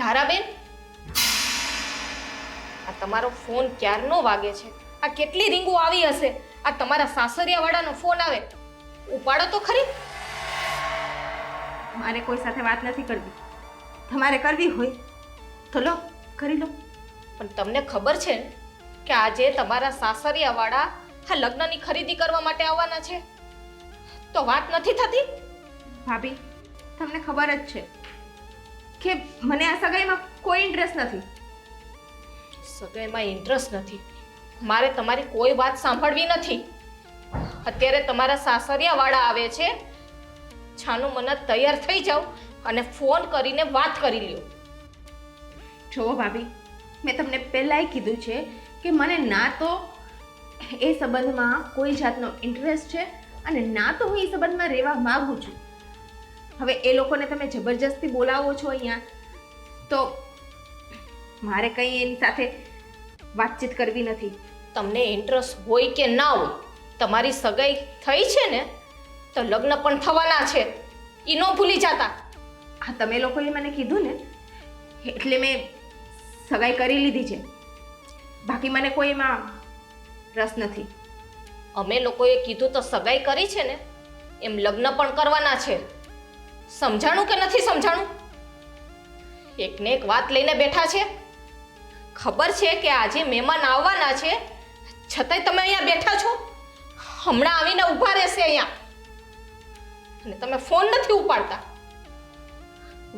ધારાબેન, આ તમારો ફોન ક્યારનો વાગે છે? આ કેટલી રીંગો આવી હશે? આ તમારા સાસરિયાવાળાનો ફોન આવે, ઉપાડો તો ખરી. મારે કોઈ સાથે વાત નથી કરવી. તમારે કરવી હોય તો લો, કરી લો. પણ તમને ખબર છે ને કે આજે તમારા સાસરિયાવાળા આ લગ્નની ખરીદી કરવા માટે આવવાના છે, તો વાત નથી થતી? ભાભી, તમને ખબર જ છે કે મને આ સગાઈમાં કોઈ ઇન્ટરેસ્ટ નથી. સગાઈમાં ઇન્ટરેસ્ટ નથી? મારે તમારી કોઈ વાત સાંભળવી નથી. અત્યારે તમારા સાસરિયાવાળા આવે છે, છાનું મને તૈયાર થઈ જાઓ અને ફોન કરીને વાત કરી લ્યો. જુઓ ભાભી, મેં તમને પહેલાંય કીધું છે કે મને ના તો એ સંબંધમાં કોઈ જાતનો ઇન્ટરેસ્ટ છે અને ના તો હું એ સંબંધમાં રહેવા માગું છું. હવે એ લોકોને તમે જબરજસ્તી બોલાવો છો અહીંયા, તો મારે કંઈ એની સાથે વાતચીત કરવી નથી. તમને ઇન્ટરેસ્ટ હોય કે ના હોય, તમારી સગાઈ થઈ છે ને તો લગ્ન પણ થવાના છે, એ ન ભૂલી જતા. હા, તમે લોકોએ મને કીધું ને એટલે મેં સગાઈ કરી લીધી છે. બાકી મને કોઈ એમાં રસ નથી. અમે લોકોએ કીધું તો સગાઈ કરી છે ને, એમ લગ્ન પણ કરવાના છે. સમજાણું કે નથી સમજાણું? એકને એક વાત લઈને બેઠા છે. ખબર છે કે આજે મહેમાન આવવાના છે, છતાંય તમે અહીંયા બેઠા છો. હમણાં આવીને ઊભા રહેશે અહીંયા અને તમે ફોન નથી ઉપાડતા.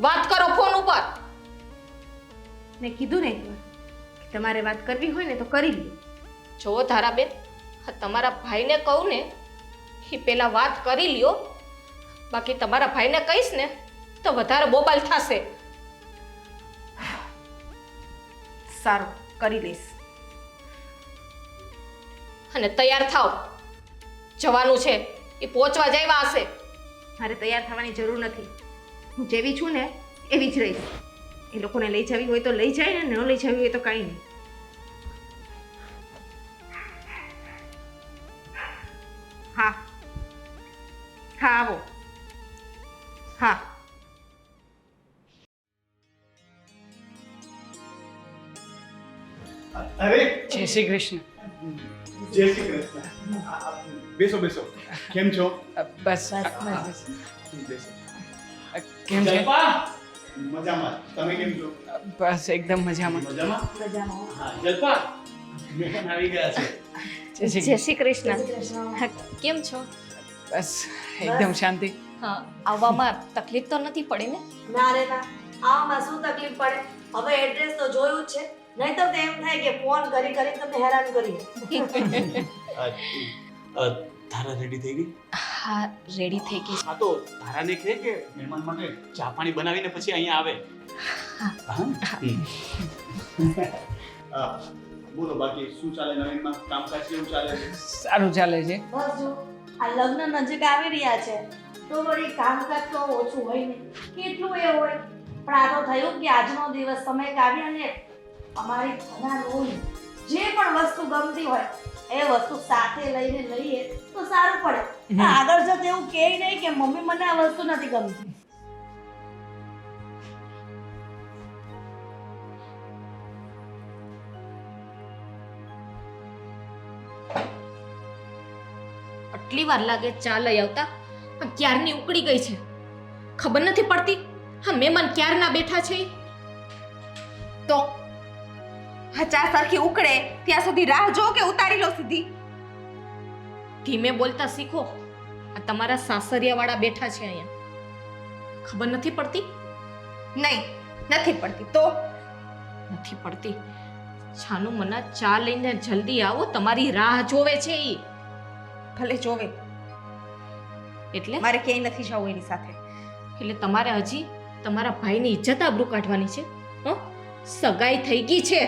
વાત કરો ફોન ઉપર. મેં કીધું ને એકવાર કે તમારે વાત કરવી હોય ને તો કરી લો. જો ધારાબેન, તમારા ભાઈને કહું ને એ પહેલાં વાત કરી લ્યો, બાકી તમારા ભાઈને કહીશ ને તો વધારે બોબાલ થશે. સારું, કરી લઈશ. અને તૈયાર થાવ, જવાનું છે. એ પહોંચવા જાય હશે. મારે તૈયાર થવાની જરૂર નથી. હું જેવી છું ને એવી જ રહીશ. એ લોકોને લઈ જવી હોય તો લઈ જાય ને, ન લઈ જવી હોય તો કાંઈ નહીં. હા હા, આવો. હા. અરે, જય શ્રી કૃષ્ણ. જય શ્રી કૃષ્ણ. બેસો બેસો. કેમ છો? બસ બેસો. કેમ છે? જલપા, મજામાં. તમે કેમ છો? બસ એકદમ મજામાં. મજામાં? હા, જલપા, મહેમાન આવી ગયા છે. જય શ્રી કૃષ્ણ. હા, કેમ છો? બસ એકદમ શાંતિ. હા, આવવામાં તકલીફ તો નથી પડી ને? ના રે ના, આવામાં શું તકલીફ પડે? હવે એડ્રેસ તો જોયું જ છે, નહીં તો એમ થાય કે ફોન કરી કરી તમને હેરાન કરીએ. ધારા રેડી થઈ ગઈ? હા, રેડી થઈ ગઈ. હા, તો ધારાને કહે કે મહેમાન માટે ચા પાણી બનાવીને પછી અહીંયા આવે. હા. બોલો, બાકી શું ચાલે નવીનમાં? કામકાજ કેવું ચાલે છે? સારું ચાલે છે. બસ જો આ લગ્ન નજીક આવી રહ્યા છે તો વળી કામકાજ તો ઓછું હોય ને, કેટલું એ હોય. પણ આ તો થયું કે આજનો દિવસ સમય કાઢી અને અમારી ધનાનું જે પણ વસ્તુ ગમતી હોય એ વસ્તુ સાથે લઈને લઈએ તો સારું પડે. આગળ જતા એવું કહે નહીં કે મમ્મી મને આ વસ્તુ નથી ગમતી. આટલી વાર લાગે ચા લઈ આવતા, પણ ક્યારની ઉકળી ગઈ છે. ખબર નથી પડતી હા મહેમાન ક્યારના બેઠા છે. તો હા, ચા સરખી ઉકળે ત્યાં સુધી રાહ જો કે ઉતારી લો સીધી. ધીમે બોલતા શીખો. આ તમારા સાસરિયાવાળા બેઠા છે અહીંયા. ખબર નથી પડતી? નહીં, નથી પડતી. તો નથી પડતી. છાનું મના ચા લઈને જલ્દી આવો, તમારી રાહ જોવે છે ઈ. ભલે જોવે, એટલે મારે ક્યાંય નથી જવું એની સાથે. એટલે તમારે હજી તમારા ભાઈની ઇજ્જત આબરૂ કાઢવાની છે? હં? સગાઈ થઈ ગઈ છે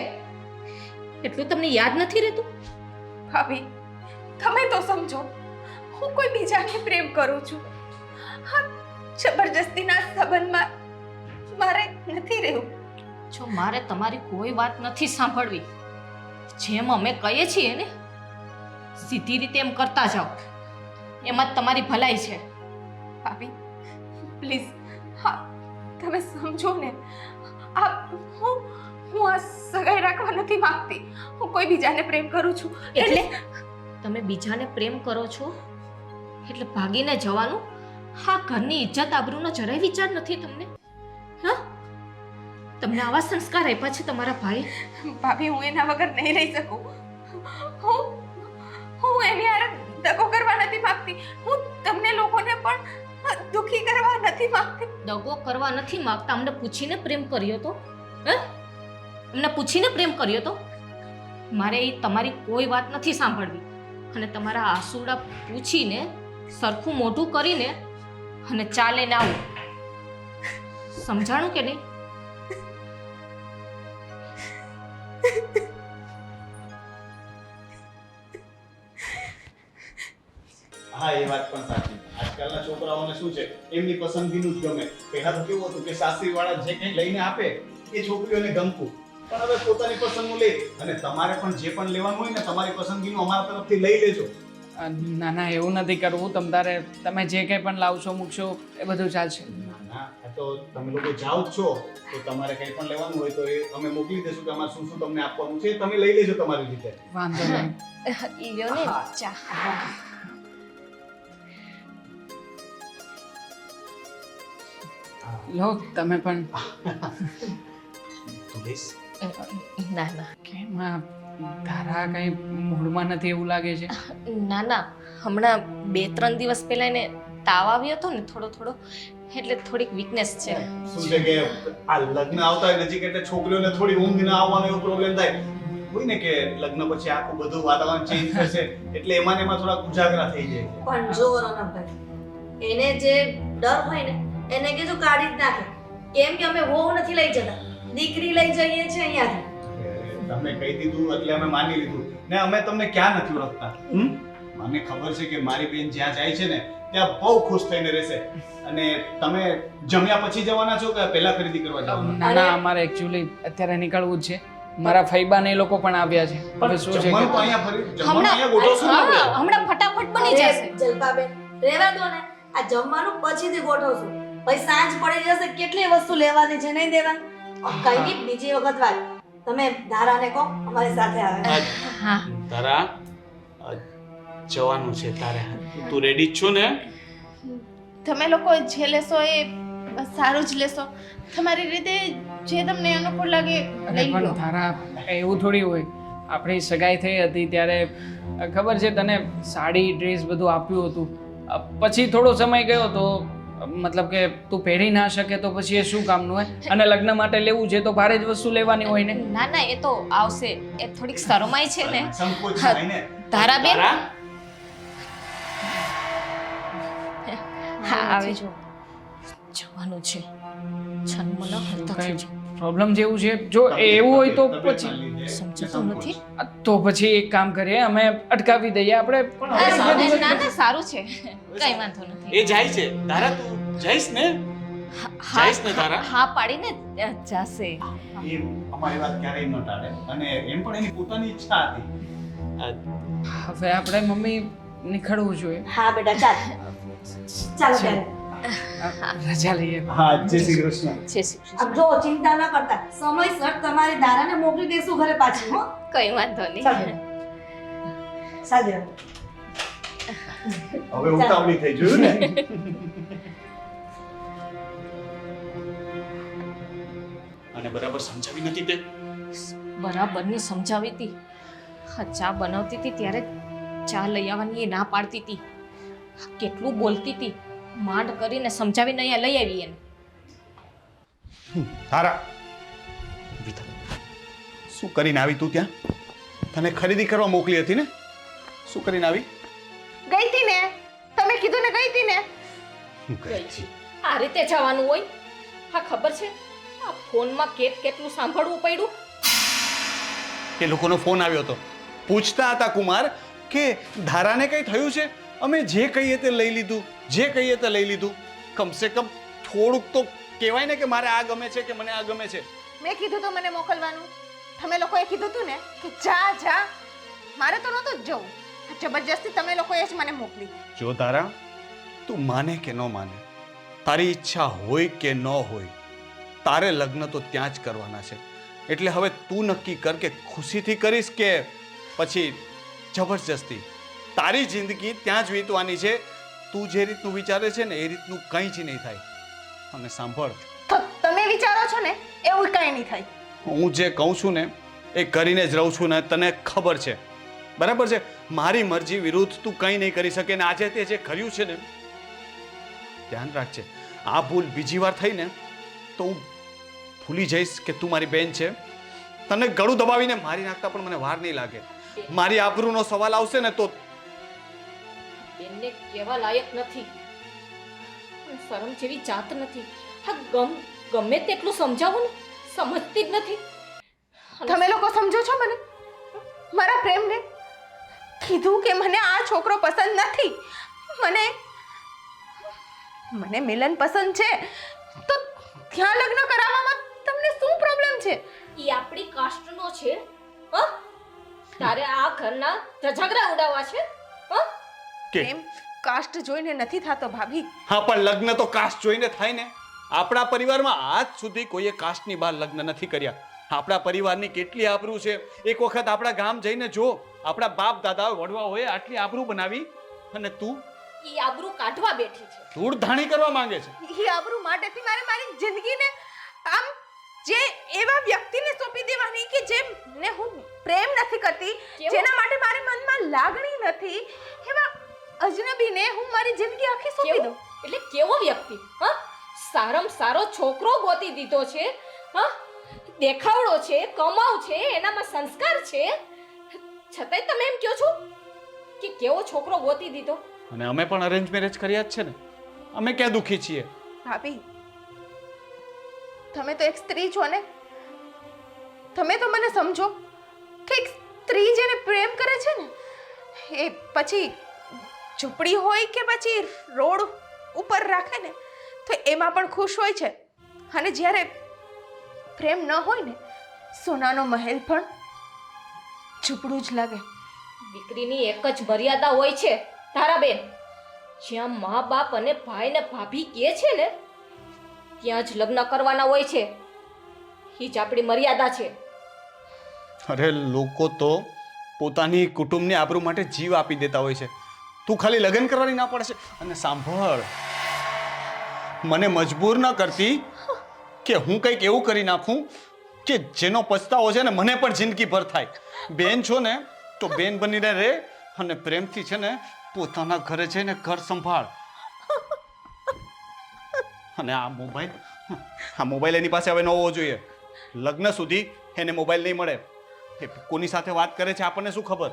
એટલું તમને યાદ નથી રહેતું? ભાભી, તમે તો સમજો, હું કોઈ બીજાને પ્રેમ કરું છું. હા, જબરજસ્તીના સંબંધમાં મારે નથી રહેવું. જો મારે તમારી કોઈ વાત નથી સાંભળવી. જેમ અમે કહીએ છીએ ને સીધી રીતે એમ કરતા જાઓ, એમાં જ તમારી ભલાઈ છે. ભાભી પ્લીઝ, હા તમે સમજો ને, આ હું આ સગાઈ રાખવા નથી માંગતી. હું કોઈ બીજાને પ્રેમ કરું છું. એટલે તમે બીજાને પ્રેમ કરો છો એટલે ભાગીને જવાનું? હા, ઘરની ઇજ્જત આબરૂનો જરાય વિચાર નથી તમને? હા, તમને આવા સંસ્કાર આપ્યા છે તમારા ભાઈ? ભાભી, હું એના વગર નહીં રહી શકું. હું એની હારે દગો કરવા નથી માંગતી. હું તમને લોકોને પણ દુખી કરવા નથી માંગતી. દગો કરવા નથી માંગતા? અમને પૂછીને પ્રેમ કર્યો તો? હે, અમને પૂછીને પ્રેમ કર્યો તો? મારે એ તમારી કોઈ વાત નથી સાંભળવી. અને તમારા આસુડા પૂછીને સરખું મોઢું કરીને અને ચાલે ને આવું. સમજાણું કે નહીં? હા, એ વાત પણ સાચી. આજકાલના છોકરાઓને શું છે, એમની પસંદગીનું જ ગમે. પહેલા તો કેવું હતું કે સાસરી વાળા જે કંઈ લઈને આપે એ છોકરીઓને ગમતું, પણ હવે પોતાની પસંદનું લે. અને તમારે પણ જે પણ લેવાનું હોય ને તમારી પસંદગીનું અમારા તરફથી લઈ લેજો. ના ના, એવું નથી કરવું. તમે જે કંઈ પણ લાવશો મૂકશો એ બધું ચાલશે. ના ના, આ તો તમે લોકો જાઓ જ છો તો તમારે કંઈ પણ લેવાનું હોય તો એ અમે મોકલી દેશું કે અમારે શું શું તમને આપવાનું છે, તમે લઈ લેજો તમારી રીતે. વાંધો નહીં. ઈ લ્યો ને ચા. લો તમે પણ. તું બેસ. ના ના કેમ આ તારા કઈ મૂડમાં નથી એવું લાગે છે? ના ના, હમણાં 2-3 દિવસ પહેલા એને તાવ આવ્યો હતો ને થોડો એટલે થોડીક વીકનેસ છે. શું છે કે આ લગ્ન આવતા હોય નજીક એટલે છોકરીઓને થોડી ઊંઘ ના આવવાનો એવો પ્રોબ્લેમ થાય હોય ને, કે લગ્ન પછી આખું બધું વાતાવરણ ચેન્જ થશે એટલે એમાં ને એમાં થોડા ઉજાગરા થઈ જાય છે. પણ જો રોનકભાઈ, એને જે ડર હોય ને એને કીધું કાઢી જ નાખે. કેમ કે અમે વહુ નથી લઈ જતા, દીકરી લઈ જઈએ છીએ અહીંયાથી. તમે કહી દીધું એટલે અમે માની લીધું ને. અમે તમને ક્યાં નથી ઓળખતા. મને ખબર છે કે મારી બેન જ્યાં જાય છે ને ત્યાં બહુ ખુશ થઈને રહેશે. અને તમે જમ્યા પછી જવાના છો કે પહેલા ખરીદી કરવા જવાના? ના ના, અમારે એકચ્યુઅલી અત્યારે નીકળવું જ છે. મારા ફઈબા ને એ લોકો પણ આવ્યા છે. હવે શું છે જમવાનું તો કે અહીંયા અહીંયા ગોઠવશું ને આપણે. હમણાં ફટાફટ બની જશે. જલપાબેન, રહેવા દો ને. આ જમવાનું પછીથી ગોઠવશું. પછી સાંજ પડી જશે, કેટલી વસ્તુ લેવાની છે, નહીં દેવાની? કઈ નહીં, બીજી વખત વાત. તમે ધારાને કહો અમારી સાથે આવે. હા, તારા જવાનું છે તારે. તું રેડી જ છો ને? તમે લોકો જે લેશો એ સારું જ લેશો. તમારી રીતે જે તમને અનુકૂળ લાગે અરે લઈ પણ લો. તારા એવું થોડી હોય. આપણી સગાઈ થઈ હતી ત્યારે ખબર છે તને, સાડી ડ્રેસ બધું આપ્યું હતું. પછી થોડો સમય ગયો તો મતલબ કે તું પહેરી ના શકે તો પછી એ શું કામનું હોય? અને લગ્ન માટે લેવું છે તો ભારે જ વસ્તુ લેવાની હોય ને. ના ના, એ તો આવશે. એ થોડીક શરમાય છે ને. સંકોચ થાય ને. ધારાબેન, તારા હા આવે જો. જવાનું છે. જન્મ ન હરતા કઈ થજો. પ્રોબ્લેમ જેવું છે? જો એવું હોય તો પછી સમજતું નથી. તો પછી એક કામ કરીએ, અમે અટકાવી દઈએ આપણે. ના ના, સારું છે, કઈ વાંધો નથી. એ જાય છે. તારા તું જઈશ ને? જઈશ ને તારા? હા પાડીને જશે. એ અમારી વાત ક્યારેય ન ટાળે. અને એમ પણ એની પોતાની ઈચ્છા હતી. હવે આપણે મમ્મી નીકળવું જોઈએ. હા બેટા, ચાલ ચાલો ત્યારે. રજા લઈએ. હા, જય શ્રી કૃષ્ણ. જય શ્રી કૃષ્ણ. આમ જો ચિંતા ન કરતા, સમયસર તમારી દારાને મોકલી દેશું ઘરે પાછી. હો, કઈ વાંધો નહીં. ચાલો સાજે. હવે ઉતાવળી થઈ જોયું ને. અને બરાબર સમજાવી નથી તે? બરાબરની સમજાવી હતી. હા, ચા બનાવતી હતી ત્યારે ચા લઈ આવવાની એ ના પાડતી હતી. કેટલું બોલતી હતી. માંડ કરીને સમજાવીને અહીંયા લઈ આવી એને. તારા શું કરીને આવી તું ત્યાં? તને ખરીદી કરવા મોકલી હતી ને? શું કરીને આવી? ગઈ હતી ને, તમે કીધું ને ગઈ હતી ને. આ રીતે જવાનું હોય? હા ખબર છે, આ ફોનમાં કેટલું સાંભળવું પડ્યું. એ લોકોનો ફોન આવ્યો હતો. પૂછતા હતા કુમાર કે ધારાને કઈ થયું છે? અમે જે કહીએ તે લઈ લીધું, જે કહીએ તે લઈ લીધું. કમસે કમ થોડુંક તો કહેવાય ને કે મારે આ ગમે છે કે મને આ ગમે છે. મેં કીધું તો મને મોકલવાનું. તમે લોકોએ કીધું તું ને કે જા જા. મારે તો નહોતું જ જવું. જબરજસ્તી તમે લોકોએ જ મને મોકલી. જો તારા, તું માને કે ન માને, તારી ઈચ્છા હોય કે ન હોય, તારે લગ્ન તો ત્યાં જ કરવાના છે. એટલે હવે તું નક્કી કર કે ખુશીથી કરીશ કે પછી જબરજસ્તી. તારી જિંદગી ત્યાં જ વીતવાની છે. તું જે રીતનું વિચારે છે ને એ રીતનું કંઈ જ નહીં થાય. અને સાંભળ, તો તમે વિચારો છો ને એવું કંઈ નહીં થાય. હું જે કહું છું ને એ કરીને જ રહું છું ને, તને ખબર છે. બરાબર છે. મારી મરજી વિરુદ્ધ તું કંઈ નહીં કરી શકે ને આજે તે જે કર્યું છે ને, ધ્યાન રાખજે. આ ભૂલ બીજી વાર થઈ ને તો હું ભૂલી જઈશ કે તું મારી બેન છે. તને ગળું દબાવીને મારી નાખતા પણ મને વાર નહીં લાગે. મારી આબરૂનો સવાલ આવશે ને તો બેનને કેવા લાયક નથી, શરમ જેવી જાત નથી. હા, ગમે તેટલું સમજાવો ને સમજતી જ નથી. તમે લોકો સમજો છો મને, મારા પ્રેમને? કીધું કે મને આ છોકરો પસંદ નથી, મને મિલન પસંદ છે, તો ત્યાં લગ્ન કરાવવામાં તમને શું પ્રોબ્લેમ છે? ઈ આપણી કાસ્ટનો છે. હ? તારે આ ઘરના ઝઘડા ઉડાવવા છે? હ? કે પ્રેમ કાસ્ટ જોઈને નથી થતો ભાભી. હા, પણ લગ્ન તો કાસ્ટ જોઈને થાય ને. આપણા પરિવારમાં આજ સુધી કોઈએ કાસ્ટની બહાર લગ્ન નથી કર્યા. આપણા પરિવારની કેટલી આબરૂ છે. એક વખત આપણા ગામ જઈને જો, આપણા બાપ દાદા વડવાઓએ આટલી આબરૂ બનાવી અને તું ઈ આબરૂ કાઢવા બેઠી છે. ધૂળ ધાણી કરવા માંગે છે. એ આબરૂ માટેથી મારે મારી જિંદગીને આમ જે એવા વ્યક્તિને સોંપી દેવાની કે જેમને હું પ્રેમ નથી કરતી, કેવું? જેના માટે મારા મનમાં લાગણી નથી, એવા અજનબીને હું મારી જિંદગી આખી સોંપી કેવો? દઉં? એટલે કેવો વ્યક્તિ? હ? સારામાં સારો છોકરો ગોતી દીધો છે. હ? દેખાવડો છે, કમાવ છે, એનામાં સંસ્કાર છે, છતાંય તમે એમ કહો છો કે કેવો છોકરો ગોતી દીધો? અને અમે પણ અરેન્જ મેરેજ કર્યા જ છે ને. અમે ક્યાં દુખી છીએ? ભાભી, તમે તો એક સ્ત્રી છો ને, તમે તો મને સમજો કે એક સ્ત્રી જેને પ્રેમ કરે છે ને, એ પછી ઝૂંપડી હોય કે પછી રોડ ઉપર રાખે ને તો એમાં પણ ખુશ હોય છે. અને જ્યારે પ્રેમ ન હોય ને, સોનાનો મહેલ પણ ઝૂંપડું જ લાગે. દીકરીની એક જ મર્યાદા હોય છે તારાબેન. જ્યાં મા બાપ અને ભાઈ ને ભાભી કહે છે ને ત્યાં જ લગ્ન કરવાના હોય છે. એ જ આપણી મર્યાદા છે. અરે લોકો તો પોતાની કુટુંબની આબરૂ માટે જીવ આપી દેતા હોય છે. તું ખાલી લગ્ન કરવાની ના પડે છે. અને સાંભળ, મને મજબૂર ન કરતી કે હું કંઈક એવું કરી નાખું કે જેનો પછતાવો છે ને મને પણ જિંદગીભર થાય. બેન છો ને તો બેન બનીને રહે અને પ્રેમથી છે ને પોતાના ઘરે જઈને ઘર સંભાળ. અને આ મોબાઈલ એની પાસે હવે ન હોવો જોઈએ. લગ્ન સુધી એને મોબાઈલ નહીં મળે. એ કોની સાથે વાત કરે છે આપણને શું ખબર?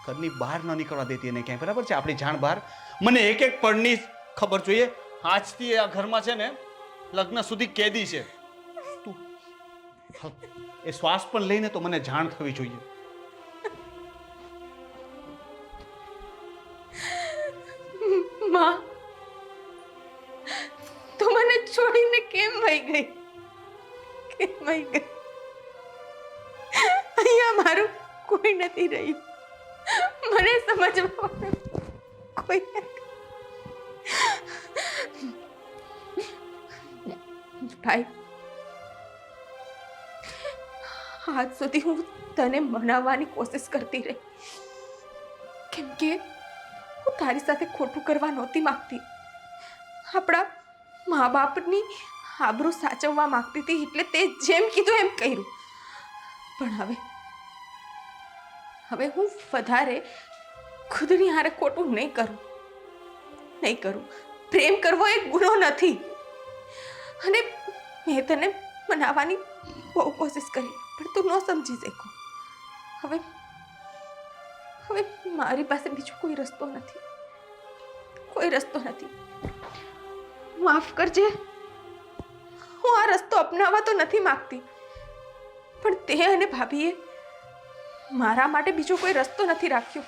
ઘરની બહાર ન નીકળવા દેતી એને ક્યાંય. બરાબર છે? આપણી જાણ બહાર. મને એક એક પળની ખબર જોઈએ. આજથી આ ઘરમાં છે ને લગ્ન સુધી કેદી છે. તું એ શ્વાસ પણ લઈને તો મને જાણ થવી જોઈએ. માં, તું મને છોડીને કેમ વહી ગઈ? કેમ વહી ગઈ? અહીંયા મારું કોઈ નથી રહ્યું. મને સમજવા કોઈ નથી. ભાઈ, આજ સુધી હું તને મનાવવાની કોશિશ કરતી રહી, કેમ કે હું તારી સાથે ખોટું કરવા નહોતી માંગતી. આપણા મા બાપની આબરૂ સાચવવા માંગતી હતી, એટલે તે જેમ કીધું એમ કર્યું. પણ હવે હું વધારે ખુદની હારે ખોટું નહીં કરું. પ્રેમ કરવો એ ગુનો નથી. અને મેં તને મનાવવાની બહુ કોશિશ કરી, પણ તું ન સમજી શક્યો. હવે મારી પાસે બીજો કોઈ રસ્તો નથી. માફ કરજે, હું આ રસ્તો અપનાવવા તો નથી માંગતી, પણ તે અને ભાભીએ મારા માટે બીજો કોઈ રસ્તો નથી રાખ્યો.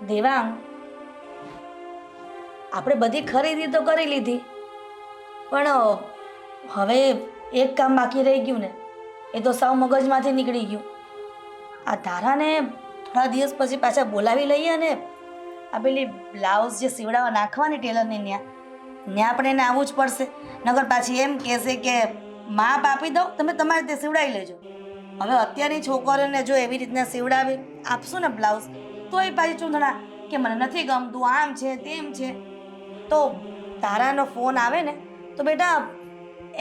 દેવાંગ, આપણે બધી ખરીદી તો કરી લીધી, પણ હવે એક કામ બાકી રહી ગયું ને, એ તો સાવ મગજમાંથી નીકળી ગયું. આ તારાને થોડા દિવસ પછી પાછા બોલાવી લઈએ અને આ પેલી બ્લાઉઝ જે સીવડાવવા નાખવાની ટેલરને ત્યાં પણ એને આવવું જ પડશે. નગર પાછી એમ કહેશે કે માપ આપી દો, તમે તમારી રીતે સીવડાવી લેજો. હવે અત્યારની છોકરીઓને જો એવી રીતના સીવડાવી આપશું ને બ્લાઉઝ, તો એ પાછી ચૂંધણા કે મને નથી ગમતું, આમ છે તેમ છે. તો તારાનો ફોન આવે ને તો બેટા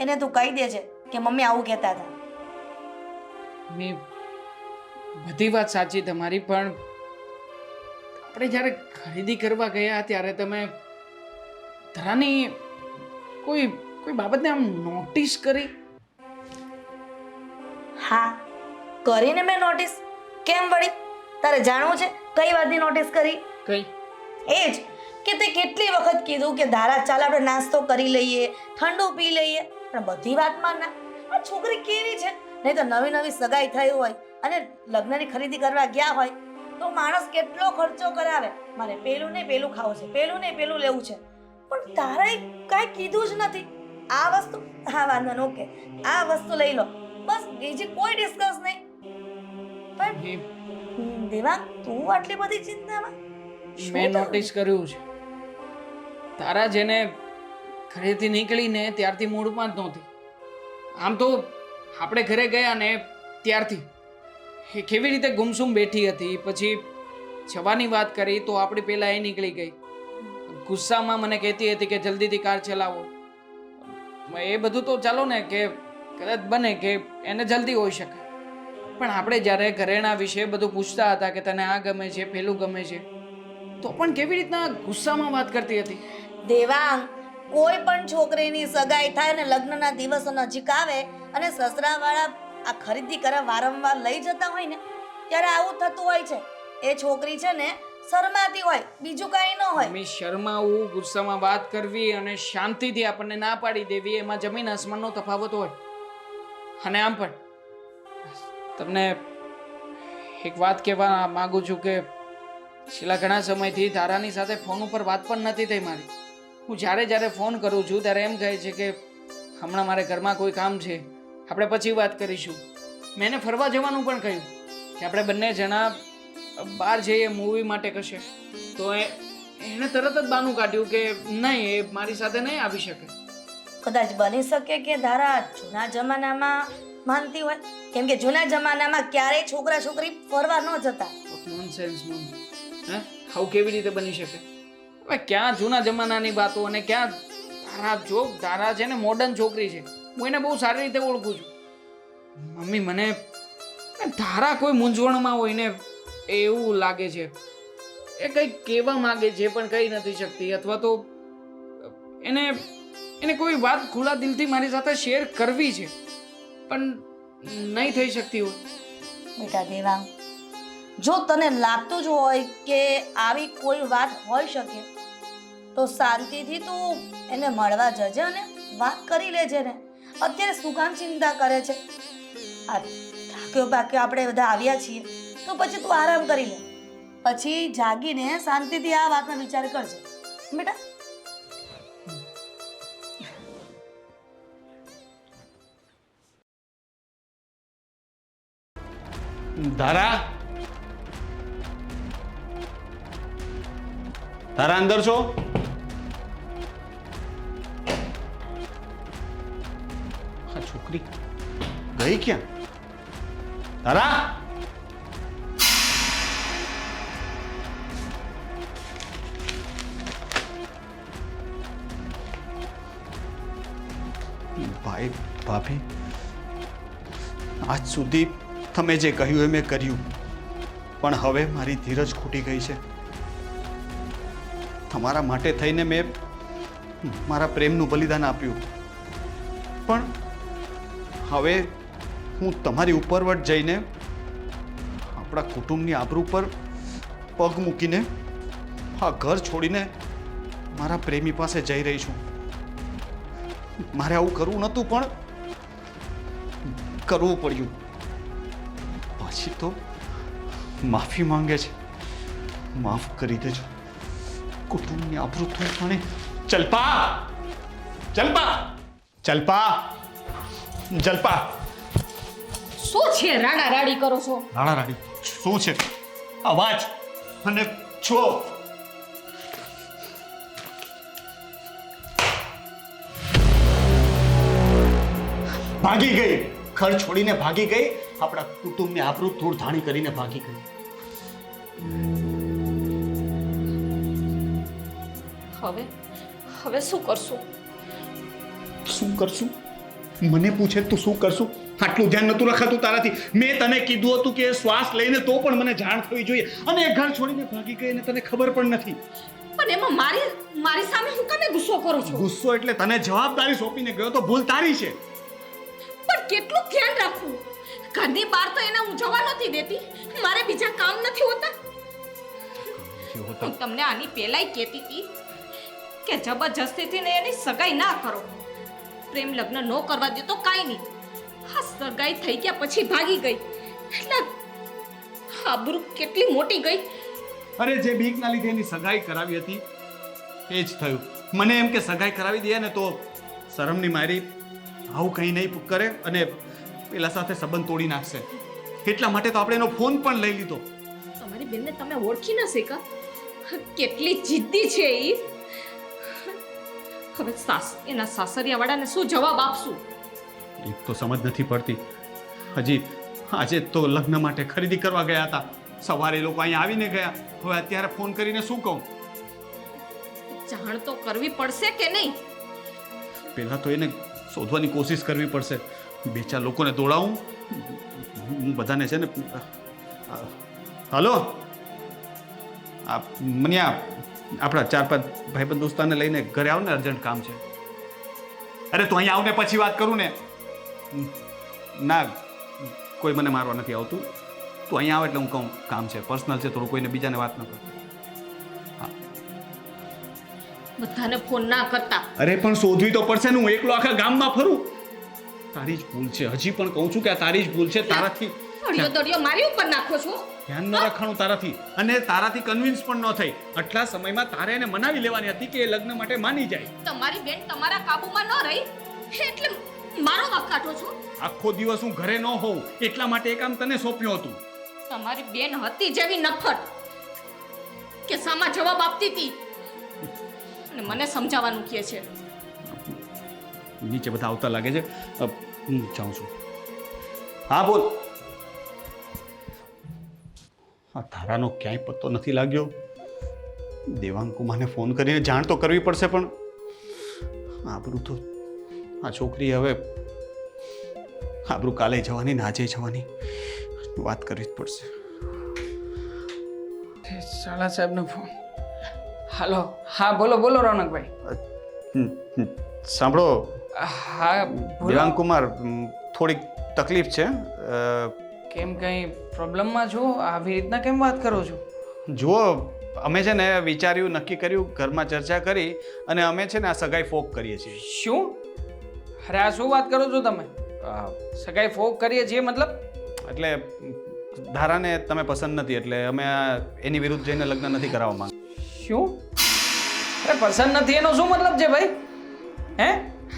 એને તું કહી દેજે કે મમ્મી આવું કહેતા હતા. મેં બધી વાત સાચી તમારી, પણ આપણે જ્યારે ખરીદી કરવા ગયા ત્યારે તમે ધરાની કોઈ બાબતને આમ નોટિસ કરી? હા, કરીને મેં નોટિસ. કેમ વળી? તારે જાણવું છે કઈ વાતની નોટિસ કરી? કઈ? એ જ કે તે કેટલી વખત કીધું કે ધારા ચાલ આપણે નાસ્તો કરી લઈએ, ઠંડુ પી લઈએ, પણ બધી વાતમાં ના. આ છોકરી કેવી છે? નહીં તો નવી નવી સગાઈ થઈ હોય અને લગ્નની ખરીદી કરવા ગયા હોય તો માણસ કેટલો ખર્ચો કરાવે. મારે પેલું નહીં પેલું ખાવું છે, પેલું નહીં પેલું લેવું છે, પણ તારે કાંઈ કીધું જ નથી. આ વસ્તુ, હા વાંધો નહીં, ઓકે, આ વસ્તુ લઈ લો, બસ બીજી કોઈ ડિસ્કસ નહીં. પણ દેવાંગ, તું આટલી બધી ચિંતામાં? મેં નોટિસ કર્યું છે, તારા જેને ઘરેથી નીકળીને ત્યારથી મૂડમાં જ નહોતી. આમ તો આપણે ઘરે ગયા ને ત્યારથી એ કેવી રીતે ગુમસુમ બેઠી હતી. પછી જવાની વાત કરી તો આપણી પહેલાં એ નીકળી ગઈ. ગુસ્સામાં મને કહેતી હતી કે જલ્દીથી કાર ચલાવો. એ બધું તો ચાલો ને કે કદાચ બને કે એને જલ્દી હોઈ શકે, પણ આપણે જ્યારે ઘરેણા વિશે બધું પૂછતા હતા કે તને આ ગમે છે, પેલું ગમે છે, તો પણ કેવી રીતના ગુસ્સામાં વાત કરતી હતી. દેવાંગ, કોઈ પણ છોકરીની સગાઈ થાય ને લગ્નના દિવસો નજીક આવે અને સસરાવાળા આ ખરીદી કરવા વારંવાર લઈ જતા હોય ને ત્યારે આવું થતું હોય છે. એ છોકરી છે ને શરમાતી હોય, બીજું કાંઈ ન હોય. મમ્મી, શરમાવું, ગુસ્સામાં વાત કરવી અને શાંતિથી આપણને ના પાડી દેવી, એમાં જમીન આસમાનનો તફાવત હોય. અને આમ પણ તમને એક વાત કહેવા માંગુ છું કે છેલ્લા ઘણા સમયથી ધારાની સાથે ફોન ઉપર વાત પણ નથી થઈ મારી. હું જ્યારે ફોન કરું છું ત્યારે એમ કહે છે કે હમણાં મારે ઘરમાં કોઈ કામ છે, આપણે પછી વાત કરીશું. મેં એને ફરવા જવાનું પણ કહ્યું કે આપણે બંને જણા બહાર જઈએ મૂવી માટે કશે, તો એને તરત જ બાનું કાઢ્યું કે નહીં, એ મારી સાથે નહીં આવી શકે. કદાચ બની શકે કે ધારા જૂના જમાનામાં માનતી હોય, કેમ કે જૂના જમાનામાં ક્યારેય છોકરા છોકરી ફરવા ન જતા. નોનસેન્સ મમ્મી, હે આવું કેવી રીતે બની શકે? હવે ક્યાં જૂના જમાનાની વાતો અને ક્યાં ધારા છે ને મોડર્ન છોકરી છે, હું એને બહુ સારી રીતે ઓળખું છું. મમ્મી, મને ધારા કોઈ મૂંઝવણમાં હોય ને એવું લાગે છે. એ કંઈક કહેવા માંગે છે પણ કહી નથી શકતી, અથવા તો એને કોઈ વાત ખુલ્લા દિલથી મારી સાથે શેર કરવી છે પણ નહીં થઈ શકતી હોય. બેટા દેવાંગ, જો તને લાગતું જ હોય કે આવી કોઈ વાત હોઈ શકે તો શાંતિથી તું એને મળવા જજે અને વાત કરી લેજે ને. અત્યારે શું કામ ચિંતા કરે છે? આ થાક્યો પાક્યો આપણે બધા આવ્યા છીએ તો પછી તું આરામ કરી લે, પછી જાગીને શાંતિથી આ વાતનો વિચાર કરજે બેટા. ધારા, તારા અંદર છો? આ છોકરી ગઈ ક્યાં? તારા, ભાઈ ભાભી, આજ સુધી તમે જે કહ્યું એ મેં કર્યું, પણ હવે મારી ધીરજ ખૂટી ગઈ છે. તમારા માટે થઈને મેં મારા પ્રેમનું બલિદાન આપ્યું, પણ હવે હું તમારી ઉપરવટ જઈને આપણા કુટુંબની આબરૂ પર પગ મૂકીને આ ઘર છોડીને મારા પ્રેમી પાસે જઈ રહી છું. મારે આવું કરવું નહોતું પણ કરવું પડ્યું. પછી તો માફી માંગે છે, માફ કરી દેજો. કુટુંબની આબરૂ તો પણ ચલપા, ચલપા, ચલપા, જલપા. શું છે રાડા રાડી કરો છો? રાડા રાડી શું છે? અવાજ અને છો ભાગી ગઈ, ઘર છોડીને ભાગી ગઈ, આપણા કુટુંબને આબરૂ ધૂળ ધાણી કરીને ભાગી ગઈ. હવે શું કરશું? શું કરશું? મને પૂછે તું શું કરશું? આટલું ધ્યાન નતું રખાતું તારાથી. મેં તને કીધું હતું કે શ્વાસ લઈને તો પણ મને જાણ થવી જોઈએ, અને એ ઘર છોડીને ભાગી ગઈ અને તને ખબર પણ નથી. પણ એમાં મારી સામે હું કને ગુસ્સો કરો છો? ગુસ્સો એટલે તને જવાબદારી સોંપીને ગયો તો ભૂલ તારી છે. પણ કેટલું ધ્યાન રાખવું? ઘરની બહાર તો એને હું જવા નથી દેતી. મારે બીજા કામ નથી હોતા. હું તમને આની પહેલાય કહેતી હતી કે જબરજસ્તીથી ને એની સગાઈ ના કરો. પ્રેમ લગ્ન ન કરવા દે તો કાંઈ નહીં. હા, સગાઈ થઈ ગયા પછી ભાગી ગઈ એટલે આબરૂ કેટલી મોટી ગઈ. અરે જે બીકના લીધે એની સગાઈ કરાવી હતી એ જ થયું. મને એમ કે સગાઈ કરાવી દે ને તો શરમની મારી આવું કંઈ નહીં કરે અને પેલા સાથે સંબંધ તોડી નાખશે. એટલા માટે તો આપણે એનો ફોન પણ લઈ લીધો. તમારી બેનને તમે ઓળખી ન શીખા? કેટલી જિદ્દી છે એ. હવે એના સાસરિયાવાળાને શું જવાબ આપશું? એક તો સમજ નથી પડતી. હજી આજે તો લગ્ન માટે ખરીદી કરવા ગયા હતા. સવારે લોકો અહીંયા આવીને ગયા. હવે અત્યારે ફોન કરીને શું કહું? જાણ તો કરવી પડશે કે નહીં? પહેલા તો એને શોધવાની કોશિશ કરવી પડશે. બે ચાર લોકોને દોડાવું. હું બધાને છે ને હલો મનિયા, આપણા 4-5 ભાઈબંધ દોસ્તાને લઈને ઘરે આવ ને, અર્જન્ટ કામ છે. અરે તું અહીંયા આવ ને પછી વાત કરું ને. ના, કોઈ મને મારવા નથી આવતું. તું અહીંયા આવ એટલે હું કહું કામ છે, પર્સનલ છે થોડું, કોઈને બીજાને વાત ન કર. બધાને ફોન ના કરતા. અરે પણ શોધવી તો પડશે ને. હું એકલો આખા ગામમાં ફરું? તારી જ ભૂલ છે. હજી પણ કહું છું કે આ તારી જ ભૂલ છે. તારાથી દડિયો મારી ઉપર નાખો છો. ધ્યાન ન રાખવાનું તારાથી, અને તારાથી કન્વિન્સ પણ ન થઈ. આટલા સમયમાં તારે એને મનાવી લેવાની હતી કે એ લગ્ન માટે માની જાય. તમારી બેન તમારા કાબુમાં ન રહી એટલે મારો વાંક કાઢો છો. આખો દિવસ હું ઘરે ન હોઉં એટલા માટે એ કામ તને સોંપ્યું હતું. તમારી બેન હતી જેવી નફટ કે સામા જવાબ આપતી હતી અને મને સમજાવવાનું કહે છે. નીચે બધા આવતા લાગે છે. હું જાઉં છું. હા બોલ. આ તારાનો ક્યાંય પત્તો નથી લાગ્યો. દેવાંકુમાને ફોન કરીને જાણ તો કરવી પડશે, પણ આબરૂ તો આ છોકરી હવે આબરૂ કાલે જવાની ને આજે જવાની વાત કરવી જ પડશે. શાળા સાહેબનો ફોન. હાલો. હા બોલો બોલો રોનકભાઈ. સાંભળો હા બોલો. દેવાંકુમાર, થોડીક તકલીફ છે. કેમ કંઈ પ્રોબ્લેમમાં છો? આવી રીતના કેમ વાત કરો છો? જુઓ, અમે છે ને વિચાર્યું, નક્કી કર્યું, ઘરમાં ચર્ચા કરી અને અમે છે ને આ સગાઈ ફોક કરીએ છીએ. શું? અરે આ શું વાત કરો છો તમે? સગાઈ ફોક કરીએ છીએ મતલબ? એટલે ધારાને તમે પસંદ નથી એટલે અમે એની વિરુદ્ધ જઈને લગ્ન નથી કરાવવા માંગતા. શું? અરે પસંદ નથી એનો શું મતલબ છે ભાઈ? હે,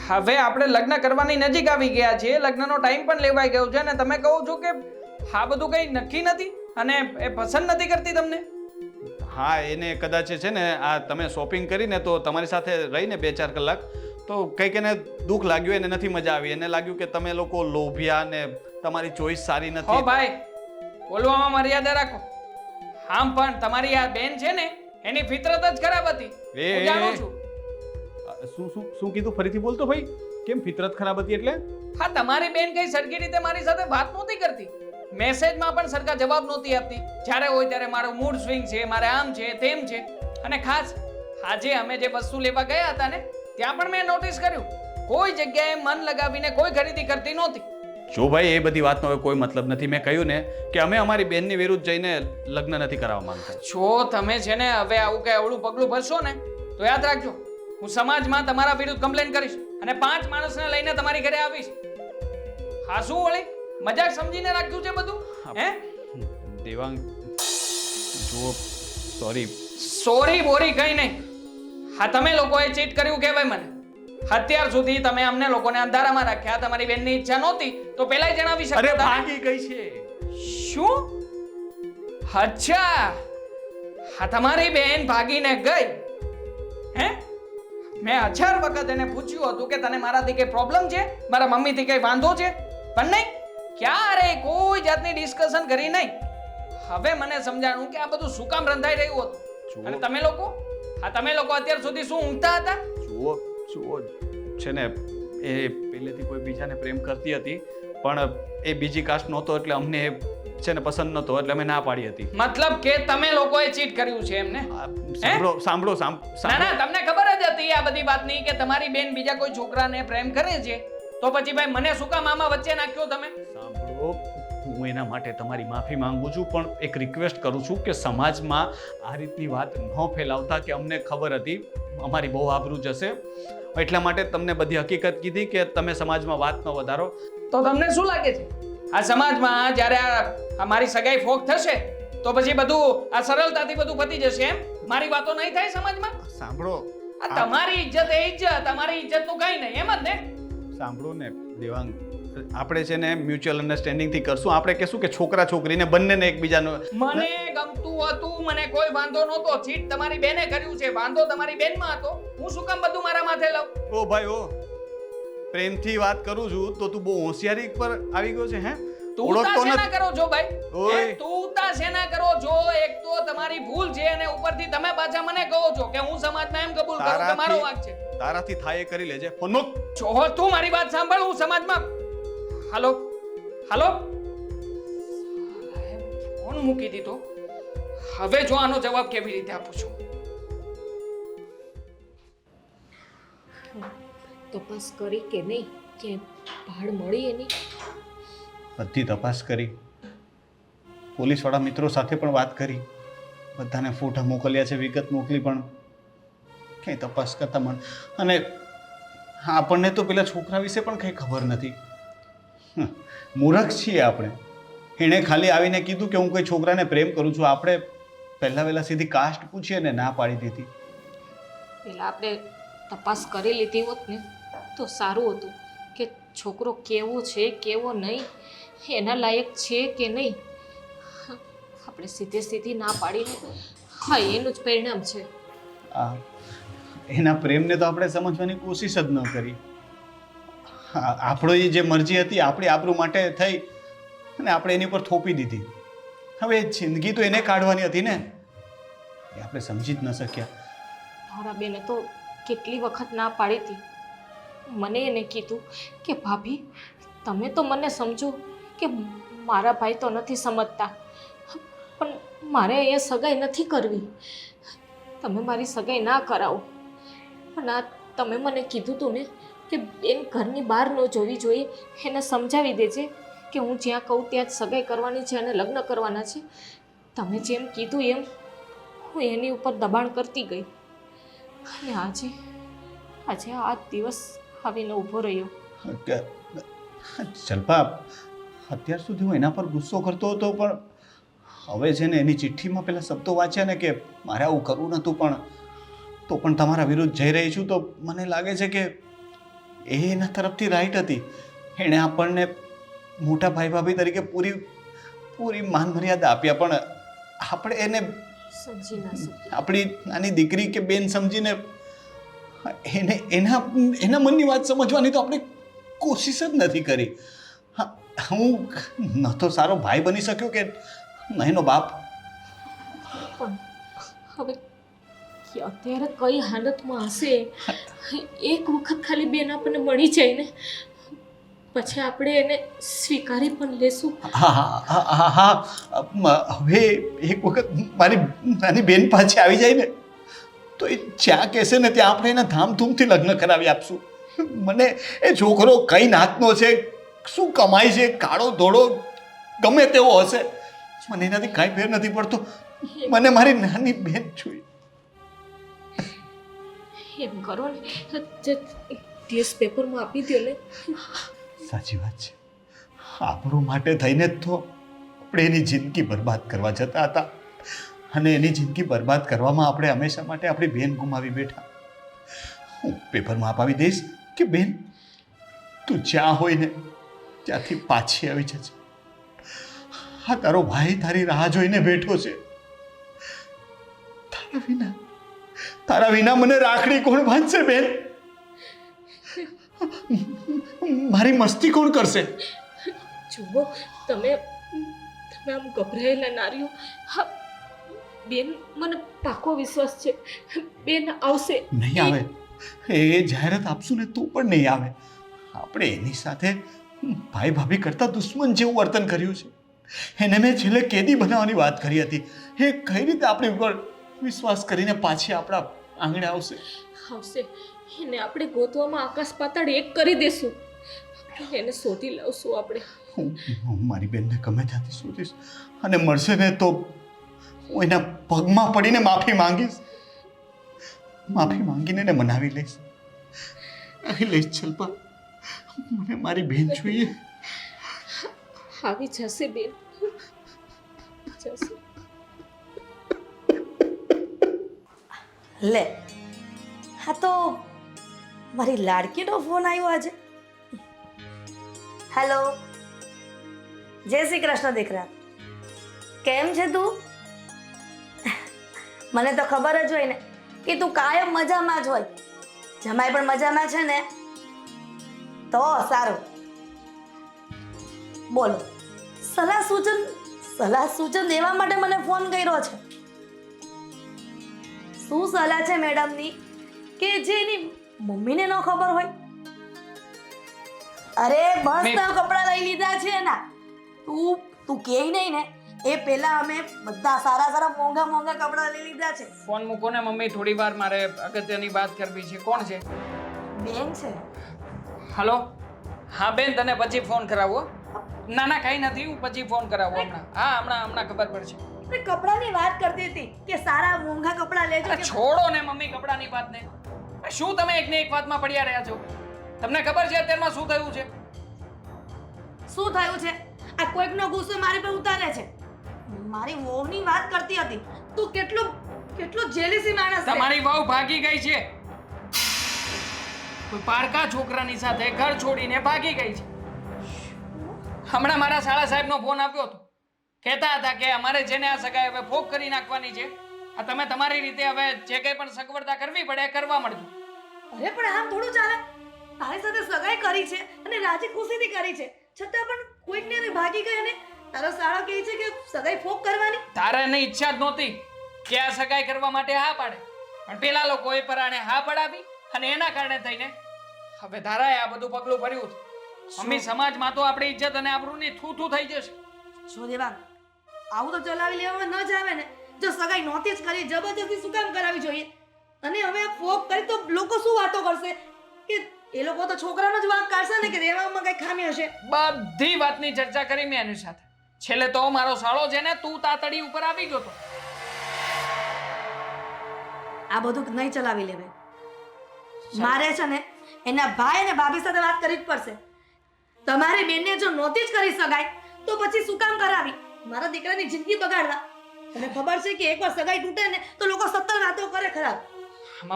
હવે આપણે લગ્ન કરવાની નજીક આવી ગયા છીએ, લગ્નનો ટાઈમ પણ લેવાઈ ગયો છે અને તમે કહો છો કે આ બધું કંઈ નક્કી નથી અને એ પસંદ નથી કરતી તમને? હા, એને કદાચ છે ને આ તમે શોપિંગ કરીને તો તમારી સાથે રહીને 2-4 કલાક તો કંઈક એને દુઃખ લાગ્યું, એને નથી મજા આવી, એને લાગ્યું કે તમે લોકો લોભિયા ને તમારી ચોઈસ સારી હો નથી. ભાઈ, બોલવામાં મર્યાદા રાખો. આમ પણ તમારી આ બેન છે ને એની ફિતરત જ ખરાબ હતી. હું જાણું છું. શું શું શું કીધું? ફરીથી બોલતો ભાઈ. કેમ ફિતરત ખરાબ હતી એટલે? હા, તમારી બેન કઈ સરખી રીતે મારી સાથે વાત નહોતી કરતી, મેસેજમાં પણ સરખા જવાબ નહોતી આપતી. જ્યારે હોય ત્યારે મારો મૂડ સ્વિંગ છે, મારે આમ છે તેમ છે. અને ખાસ આજે અમે જે વસ્તુ લેવા ગયા હતા ને ત્યાં પણ મેં નોટિસ કર્યું કોઈ જગ્યાએ મન લગાવીને કોઈ ખરીદી કરતી નહોતી. જો ભાઈ, એ બધી વાતનો હવે કોઈ મતલબ નથી. મેં કહ્યું ને કે અમે અમારી બેનની વિરુદ્ધ જઈને લગ્ન નથી કરાવવા માંગતા. જો તમે છે ને હવે આવું કઈ અવળું પગલું ભરશો ને તો યાદ રાખજો, હું સમાજમાં તમારા વિરુદ્ધ કમ્પ્લેન કરીશ અને 5 માણસને લઈને તમારી ઘરે આવીશ. હા શું વળી મજાક સમજીને રાખ્યું છે બધું? હે દેવાંગ, જુઓ, સોરી બોરી કઈ નહીં. હા, તમે લોકોએ ચીટ કર્યું કહેવાય મને. અત્યાર સુધી તમે અમને લોકોને અંધારામાં રાખ્યા. તમારી બેનની ઈચ્છા નહોતી તો પહેલાય જણાવી અરે શકતા. ભાગી ગઈ છે. શું? અચ્છા, હા તમારી બેન ભાગીને ગઈ હે? મેં 1000 વખત એને પૂછ્યું હતું કે તને મારાથી કઈ પ્રોબ્લેમ છે, મારા મમ્મીથી કઈ વાંધો છે, પણ નહીં, ક્યારે કોઈ જાતની ડિસ્કશન કરી નહીં. હવે મને સમજાણું કે આ બધું શું કામ રંધાઈ રહ્યું હતું. અને તમે લોકો અત્યાર સુધી શું ઊંઘતા હતા? જુઓ છે ને, એ પહેલેથી કોઈ બીજાને પ્રેમ કરતી હતી, પણ એ બીજી કાસ્ટ નહોતો એટલે અમને એ છે ને પસંદ નહોતો, એટલે અમે ના પાડી હતી. મતલબ કે તમે લોકોએ ચીટ કર્યું છે એમને? સાંભળો ના ના, તમને ખબર જ હતી આ બધી વાતની કે તમારી બેન બીજા કોઈ છોકરાને પ્રેમ કરે છે, તો પછી ભાઈ મને શું કામ આમાં વચ્ચે નાખ્યો તમે? સાંભળો, હું એના માટે તમારી માફી માંગુ છું, પણ એક રિક્વેસ્ટ કરું છું કે સમાજમાં આ રીતની વાત ન ફેલાવતા, કે અમને ખબર હતી અમારી બહુ આબરૂ જશે, એટલા માટે તમને બધી હકીકત કીધી કે તમે સમાજમાં વાત ન વધારો. તો તમને શું લાગે છે આ સમાજમાં જ્યારે આ મારી સગાઈ ફોક થશે તો પછી બધું આ સરળતાથી બધું પતી જશે એમ? મારી વાતો નહીં થાય સમાજમાં? સાંભળો, આ તમારી ઇજ્જત એ ઇજ્જત, તમારી ઇજ્જતનું કંઈ નહીં, એમ જ ને? સાંભળો ને દેવાંગ, આપણે છે ને મ્યુચ્યુઅલ અન્ડરસ્ટેન્ડિંગ થી કરશું. આપણે કહેશું કે છોકરા છોકરીને બંનેને એકબીજાનો. મને ગમતું હતું, મને કોઈ વાંધો નહોતો. ચીટ તમારી બેને કર્યું છે, વાંધો તમારી બેનમાં હતો. હું શું કામ બધું મારા માથે લઉં? ઓ ભાઈ ઓ, પ્રેમથી વાત કરું છું તો તું બહુ હોશિયારી પર આવી ગયો છે હે? તુંતા શેના કરો છો ભાઈ? ઓય. તુંતા શેના કરો છો? એક તો તમારી ભૂલ છે અને ઉપરથી તમે પાછા મને કહો છો કે હું સમાજમાં એમ કબૂલ કરું કે મારો વાંક છે. તારાથી થાય એ કરી લેજે. ફોન મૂક. જો તું મારી વાત સાંભળ, હું સમાજમાં હાલો હાલો ફોન મૂકી દીધો. હવે જો આનો જવાબ કેવી રીતે આપું છું? તપાસ કરી કે નહીં, કે ભાડ મળી એની? બધી તપાસ કરી, પોલીસવાળા મિત્રો સાથે પણ વાત કરી, બધાને ફોટા મોકલ્યા છે, વિગત મોકલી, પણ કંઈ તપાસ કરતા મન. અને આપણને તો પેલા છોકરા વિશે પણ કંઈ ખબર નથી. મૂર્ખ છીએ આપણે. એણે ખાલી આવીને કીધું કે હું કોઈ છોકરાને પ્રેમ કરું છું. આપણે પહેલા સીધી કાસ્ટ પૂછીએ ને ના પાડી દીધી. પેલા આપણે તપાસ કરી લીધી હોત ને તો સારું હતું, કે છોકરો કેવો છે કેવો નહીં, એના લાયક છે કે નહીં. આપણે સીધી ના પાડીને, હા એનું જ પરિણામ છે. એના પ્રેમને તો આપણે સમજવાની કોશિશ જ ન કરી. આપણો એ જે મરજી હતી આપણી આબરૂ માટે થઈ અને આપણે એની પર થોપી દીધી. હવે જિંદગી તો એને કાઢવાની હતી ને, એ આપણે સમજી જ ન શક્યા. મારા બેને તો કેટલી વખત ના પાડી હતી. મને એને કીધું કે ભાભી તમે તો મને સમજો, કે મારા ભાઈ તો નથી સમજતા, પણ મારે અહીંયા સગાઈ નથી કરવી, તમે મારી સગાઈ ના કરાવો. પણ આ તમે મને કીધું હતું ને કે બેન ઘરની બહાર ન જોવી જોઈએ, એને સમજાવી દેજે કે હું જ્યાં કહું ત્યાં જ સગાઈ કરવાની છે અને લગ્ન કરવાના છે. તમે જેમ કીધું એમ હું એની ઉપર દબાણ કરતી ગઈ, અને આજે આ દિવસ આવીને ઊભો રહ્યો. જલ્પા, અત્યાર સુધી હું એના પર ગુસ્સો કરતો હતો, પણ હવે છે ને એની ચિઠ્ઠીમાં પેલા શબ્દો વાંચ્યા ને કે મારે આવું કરવું નહોતું, પણ તો પણ તમારા વિરુદ્ધ જઈ રહી છું, તો મને લાગે છે કે એ એના તરફથી રાઈટ હતી. એણે આપણને મોટા ભાઈ ભાભી તરીકે પૂરી માન મર્યાદા આપ્યા, પણ આપણે એને સમજી ના શકીએ. આપણી નાની દીકરી કે બેન સમજીને એને એના મનની વાત સમજવાની તો આપણે કોશિશ જ નથી કરી. હું ન તો સારો ભાઈ બની શક્યો કે ન એનો બાપ. પણ હવે અત્યારે કઈ હાલતમાં હશે, એક વખત ખાલી બેન આપણને મળી જાય ને પછી આપણે એને સ્વીકારી પણ લેશું. હા, હવે એક વખત મારી નાની બેન પાછી આવી જાય ને તો એ જ્યાં કહેશે ને ત્યાં આપણે એના ધામધૂમથી લગ્ન કરાવી આપશું. મને એ છોકરો કઈ નાતનો છે, શું કમાય છે, કાળો ધોળો ગમે તેવો હશે, મને એનાથી કાંઈ ફેર નથી પડતો. મને મારી નાની બેન જોઈએ. એમ કરો ને, ટેસ્ટ પેપરમાં આપી દો ને. સાચી વાત છે. આપણું માટે થઈને જ તો આપણે એની જિંદગી બરબાદ કરવા જતા હતા, અને એની જિંદગી બરબાદ કરવામાં આપણે હંમેશા માટે આપણી બેન ગુમાવી બેઠા. હું પેપરમાં અપાવી દઈશ કે બેન તું જ્યાં હોય ને ત્યાંથી પાછી આવી જજે. હા તારો ભાઈ તારી રાહ જોઈને બેઠો છે. તારા વિના મને રાખડી કોણ બાંધશે બેન? મારી મસ્તી કોણ કરશે? જુઓ તમે આમ ગભરાયેલા નારીઓ. હા બેન, મને પાકો વિશ્વાસ છે બેન આવશે. નહીં આવે. એ જાહેરાત આપશું ને તું પણ નહીં આવે. આપણે એની સાથે ભાઈ ભાભી કરતા દુશ્મન જેવું વર્તન કર્યું છે. એને મેં છેલ્લે કેદી બનાવવાની વાત કરી હતી. એ કઈ રીતે આપણી ઉપર વિશ્વાસ કરીને પાછી આપણા આંગણે આવશે? એને આપણે ગોતવામાં આકાશ પાતાળ એક કરી દેશું. એને શોધી લાવશું આપણે. હું મારી બેનને ગમે ત્યાંથી શોધીશ અને મળશે ને તો હું એના પગમાં પડીને માફી માંગીશ. માફી માંગીને એને મનાવી લઈશ. આવી લઈશ શિલ્પા. મને મારી બેન જોઈએ. આવી જશે બેન, જશે. લે, હા તો મારી લાડકીનો ફોન આવ્યો આજે. હેલો, જય શ્રી કૃષ્ણ દીકરા. કેમ છે તું? મને તો ખબર જ હોય ને કે તું કાયમ મજામાં જ હોય. જમાઈ પણ મજામાં છે ને? તો સારું. બોલો, સલાહ સૂચન દેવા માટે મને ફોન કર્યો છે. શું સલાહ છે મેડમની કે જે એની મમ્મીને ન ખબર હોય? અરે બસ ના કપડાં લઈ લીધા છે એના. તું કે નહીં ને એ પહેલા અમે બધા સારા મોંઘા કપડાં લઈ લીધા છે. ફોન મૂકો ને મમ્મી, થોડી વાર મારે અગત્યની વાત કરવી છે. કોણ છે? બેન છે. હલો. હા બેન, તને પછી ફોન કરાવો. ના ના કઈ નથી, હું પછી ફોન કરાવું હમણાં. હા હમણાં ખબર પડશે. અરે કપડાની વાત કરતી હતી કે સારા મોંઘા કપડાં લેજો. છોડો ને મમ્મી કપડાની વાતને. શું તમે એકને એક વાતમાં પડ્યા રહ્યા છો? તમને ખબર છે અત્યારમાં શું થયું છે? શું થયું છે? આ કોઈકનો ગુસ્સો મારી પર ઉતારે છે. મારી વહુની વાત કરતી હતી. તું કેટલો જેલીસી માણસ છે. તમારી વહુ ભાગી ગઈ છે. કોઈ પારકા છોકરાની સાથે ઘર છોડીને ભાગી ગઈ છે. હમણાં મારા શાળા સાહેબનો ફોન આવ્યો હતો. કહેતા હતા કે અમારે જેને આ સગાઈ હવે ફોક કરી નાખવાની છે. આ તમે તમારી રીતે હવે જે કંઈ પણ સગવડતા કરવી પડે કરવા મળજો. અરે પણ આમ થોડું ચાલે. તારી સાથે સગાઈ કરી છે અને રાજી ખુશીથી કરી છે, છતાં પણ કોઈકને ભાગી ગઈ અને તારો સાળો કહે છે કે સગાઈ ફોક કરવાની. તારે એની ઈચ્છા જ નહોતી કે આ સગાઈ કરવા માટે હા પાડે, પણ પેલા લોકોએ પરાણે હા પડાવી અને એના કારણે થઈને હવે ધારાએ આ બધું પગલું ભર્યું છે. મમ્મી, સમાજમાં તો આપણી ઇજ્જત અને આબરૂની થૂ થઈ જશે. જો દેવાંગ, આવું તો ચલાવી લેવામાં ન જ આવે ને. જો સગાઈ નહોતી જ કરી, જબરજસ્તી શું કામ કરાવી જોઈએ? અને હવે આ ફોક કરી તો લોકો શું વાતો કરશે કે એ લોકો તો છોકરાનો જ વાંક કાઢશે ને કે દેવામાં કઈ ખામી હશે. બધી વાતની ચર્ચા કરી મેં એની સાથે. છેલ્લે તો મારો સાળો છે ને તું તાતડી ઉપર આવી ગયો તો. આ બધું નહીં ચલાવી લેવાય. મારે છે ને એના ભાઈ અને ભાભી સાથે વાત કરવી જ પડશે. તમારી બેનને જો નહોતી જ કરી સગાઈ તો પછી શું કામ કરાવી? મારા દીકરાની જિંદગી બગાડવા. તને ખબર છે કે એકવાર સગાઈ તૂટે ને તો લોકો 17 વાતો કરે ખરાબ.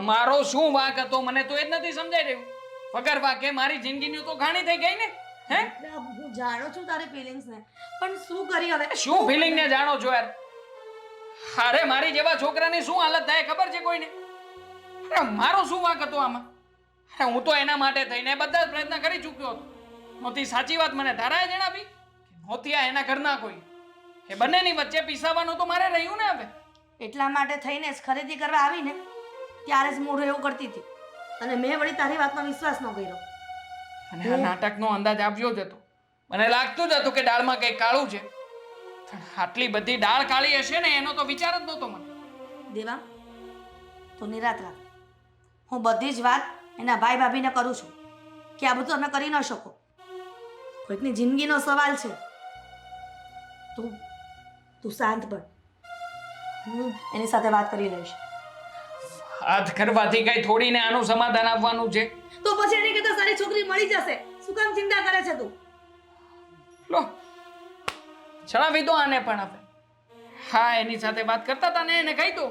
મારો શું વાંક હતો મને તો એ જ નથી સમજાઈ રહ્યું. વગર વાંકે મારી જિંદગીની તો ઘાણી થઈ ગઈ ને. હે, હું જાણું છું તારી ફિલિંગ્સ ને, પણ શું કરી હવે? શું ફિલિંગ ને જાણો છો યાર? અરે મારી જેવા છોકરાની શું હાલત થાય ખબર છે કોઈને? અરે મારો શું વાંક હતો આમાં? અરે હું તો એના માટે થઈને બધા જ પ્રયત્ન કરી ચૂક્યો હતો. નહોતી સાચી વાત મને ધારાએ જણાવી કે નહોતી આ એના ઘરના કોઈ. એ બંનેની વચ્ચે પીસાવાનું તો મારે રહ્યું ને હવે. એટલા માટે થઈને જ ખરીદી કરવા આવીને ત્યારે જ મોઢું એવું કરતી હતી અને મેં વળી તારી વાતમાં વિશ્વાસ ન કર્યો. અને આ નાટકનો અંદાજ આવ્યો જ હતો. મને લાગતું જ હતું કે દાળમાં કંઈક કાળું છે. પણ આટલી બધી દાળ કાળી હશે ને એનો તો વિચાર જ નહોતો મને. દેવા, તું નિરાત રાખ. હું બધી જ વાત એના ભાઈ ભાભીને કરું છું કે આ બધું તમે કરી ન શકો. કોઈકની જિંદગીનો સવાલ છે. તું શાંત બન. હું એની સાથે વાત કરી લઈશ. હાથ કરવાથી કઈ થોડીને આનું સમાધાન આપવાનું છે? તો પછી એની કરતા સારી છોકરી મળી જશે. શું કામ ચિંતા કરે છે તું? લો, જણાવી દો આને પણ હવે. હા, એની સાથે વાત કરતા હતા ને એને કહી દો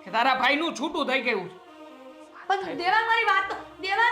કે તારા ભાઈનું છૂટું થઈ ગયું છે. પણ દેવા મારી વાત તો દેવા